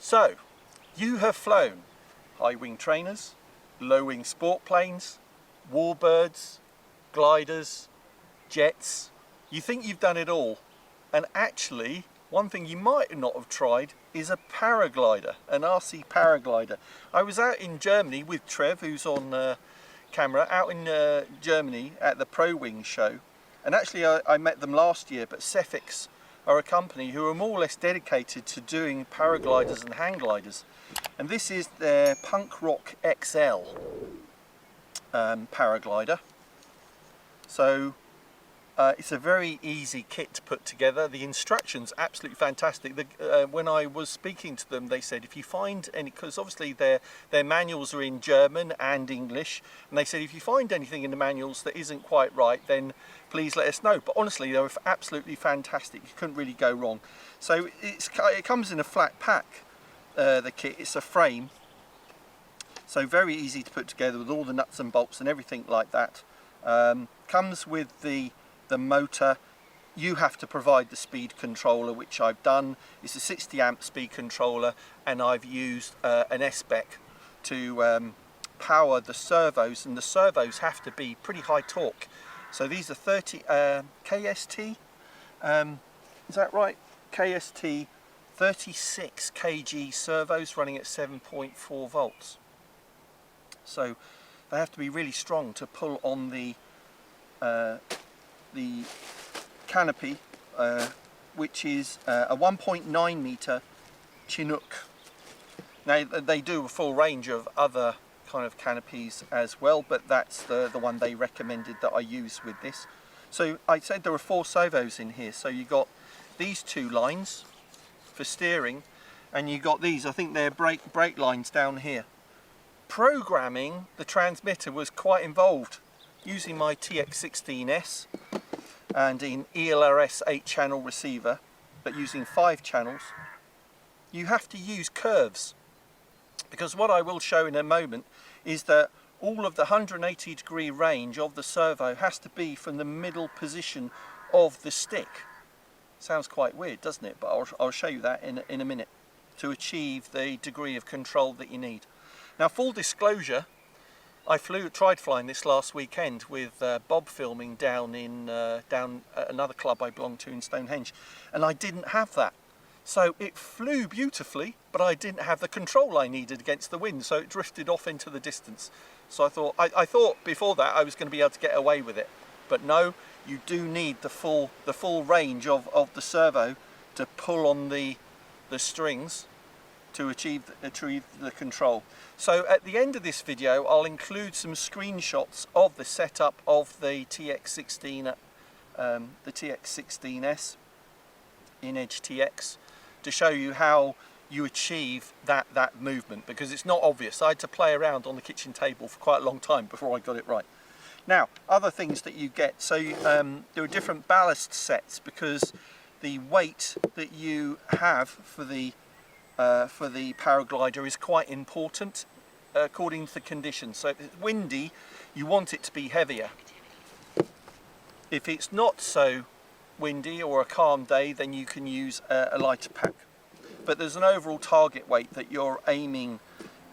So, you have flown high-wing trainers, low-wing sport planes, warbirds, gliders, jets. You think you've done it all, and actually one thing you might not have tried is a paraglider, an RC paraglider. I was out in Germany with Trev, who's on camera, out in Germany at the Pro Wing show, and actually I met them last year, but Cefics are a company who are more or less dedicated to doing paragliders and hang gliders, and this is their PunkRock XL paraglider. So it's a very easy kit to put together. The instructions absolutely fantastic. When I was speaking to them, they said if you find any, because obviously their manuals are in German and English, and they said if you find anything in the manuals that isn't quite right, then please let us know. But honestly, they were absolutely fantastic. You couldn't really go wrong. So it comes in a flat pack, the kit. It's a frame, so very easy to put together with all the nuts and bolts and everything like that. Comes with the motor. You have to provide the speed controller, which I've done. It's a 60 amp speed controller, and I've used an S-Spec to power the servos, and the servos have to be pretty high torque. So these are 30 KST, is that right? KST 36 kg servos running at 7.4 volts. So they have to be really strong to pull on the canopy, which is a 1.9 meter Chinook. Now they do a full range of other kind of canopies as well, but that's the one they recommended that I use with this. So I said there are 4 servos in here, so you got these 2 lines for steering, and you got these, I think they're brake lines down here. Programming the transmitter was quite involved, using my TX16S and in ELRS 8-channel receiver, but using 5 channels. You have to use curves, because what I will show in a moment is that all of the 180-degree range of the servo has to be from the middle position of the stick. Sounds quite weird, doesn't it? But I'll show you that in a minute, to achieve the degree of control that you need. Now, full disclosure, I tried flying this last weekend with Bob filming down at another club I belong to in Stonehenge, and I didn't have that. So it flew beautifully, but I didn't have the control I needed against the wind, so it drifted off into the distance. So I thought before that I was going to be able to get away with it, but no, you do need the full range of the servo to pull on the strings to achieve the control. So at the end of this video, I'll include some screenshots of the setup of the TX16, the TX16S in Edge TX, to show you how you achieve that movement, because it's not obvious. I had to play around on the kitchen table for quite a long time before I got it right. Now, other things that you get, so there are different ballast sets, because the weight that you have for the paraglider is quite important according to the conditions. So if it's windy, you want it to be heavier. If it's not so windy or a calm day, then you can use a lighter pack. But there's an overall target weight that you're aiming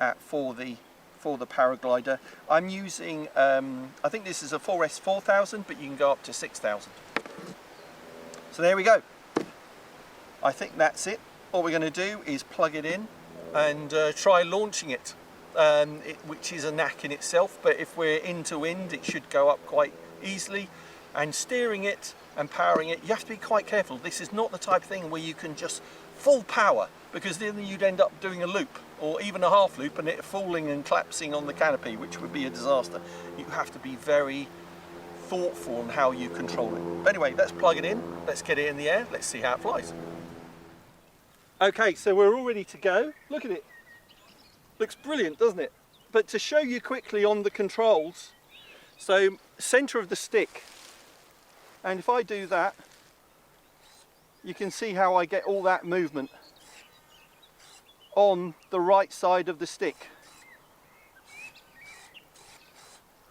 at for the paraglider. I'm using, I think this is a 4S 4000, but you can go up to 6000. So there we go. I think that's it. All we're going to do is plug it in and try launching it, which is a knack in itself, but if we're into wind it should go up quite easily. And steering it and powering it, you have to be quite careful. This is not the type of thing where you can just full power, because then you'd end up doing a loop or even a half loop and it falling and collapsing on the canopy, which would be a disaster. You have to be very thoughtful on how you control it. But anyway, let's plug it in, let's get it in the air, let's see how it flies. Okay, so we're all ready to go. Look at it. Looks brilliant, doesn't it? But to show you quickly on the controls, so center of the stick, and if I do that, you can see how I get all that movement on the right side of the stick,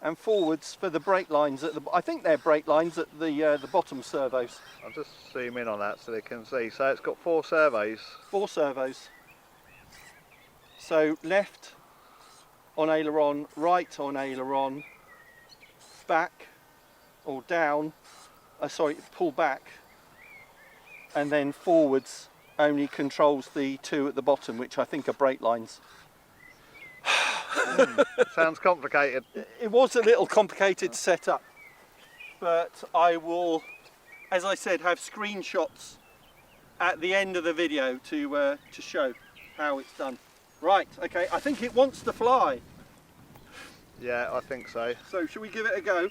and forwards for the brake lines at the, I think they're brake lines at the bottom servos. I'll just zoom in on that so they can see. So it's got 4 servos. 4 servos. So left on aileron, right on aileron, back or down, sorry, pull back, and then forwards only controls the two at the bottom, which I think are brake lines. Sounds complicated. It was a little complicated to set up, but I will, as I said, have screenshots at the end of the video to show how it's done. Right, okay, I think it wants to fly. Yeah, I think so. So should we give it a go?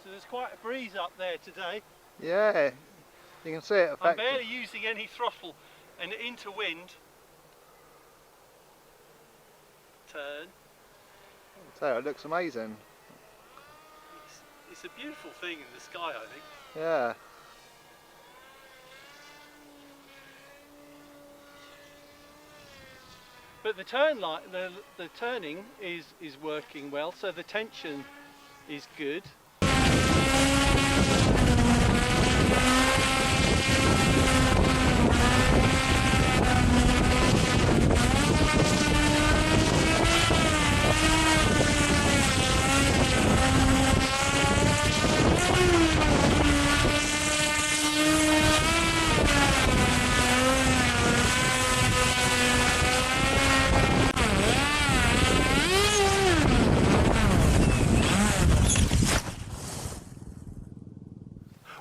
So there's quite a breeze up there today. Yeah, you can see it affecting. I'm barely using any throttle, and into wind. Turn. So it looks amazing. It's a beautiful thing in the sky, I think. Yeah. But the turning is working well, so the tension is good.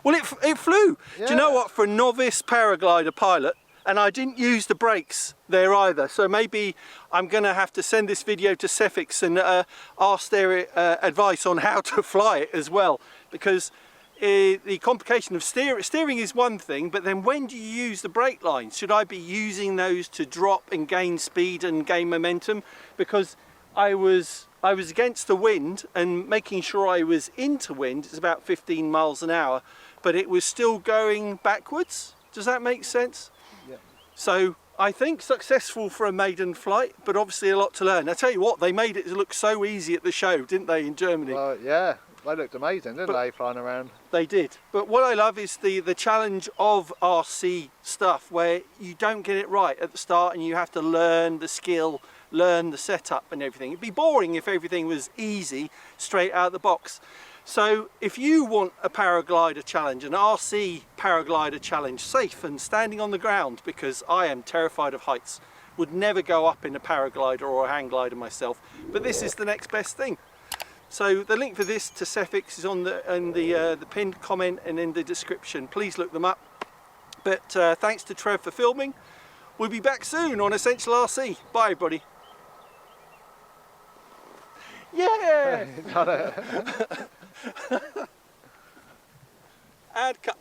Well, it flew. Yeah. Do you know what? For a novice paraglider pilot, and I didn't use the brakes there either, so maybe I'm going to have to send this video to Cefics and ask their advice on how to fly it as well, because the complication of steering is one thing, but then when do you use the brake lines? Should I be using those to drop and gain speed and gain momentum? Because I was against the wind, and making sure I was into wind, it's about 15 miles an hour, but it was still going backwards. Does that make sense? Yeah. So I think successful for a maiden flight, but obviously a lot to learn. I tell you what, they made it look so easy at the show, didn't they, in Germany? Well, yeah, they looked amazing, didn't they, flying around? They did. But what I love is the challenge of RC stuff, where you don't get it right at the start and you have to learn the skill, learn the setup and everything. It'd be boring if everything was easy straight out of the box. So if you want a paraglider challenge, an RC paraglider challenge, safe and standing on the ground, because I am terrified of heights, would never go up in a paraglider or a hang glider myself, but this is the next best thing. So the link for this to Cefics is on the pinned comment and in the description. Please look them up. But thanks to Trev for filming. We'll be back soon on Essential RC. Bye everybody. Yeah! Got it. And cut.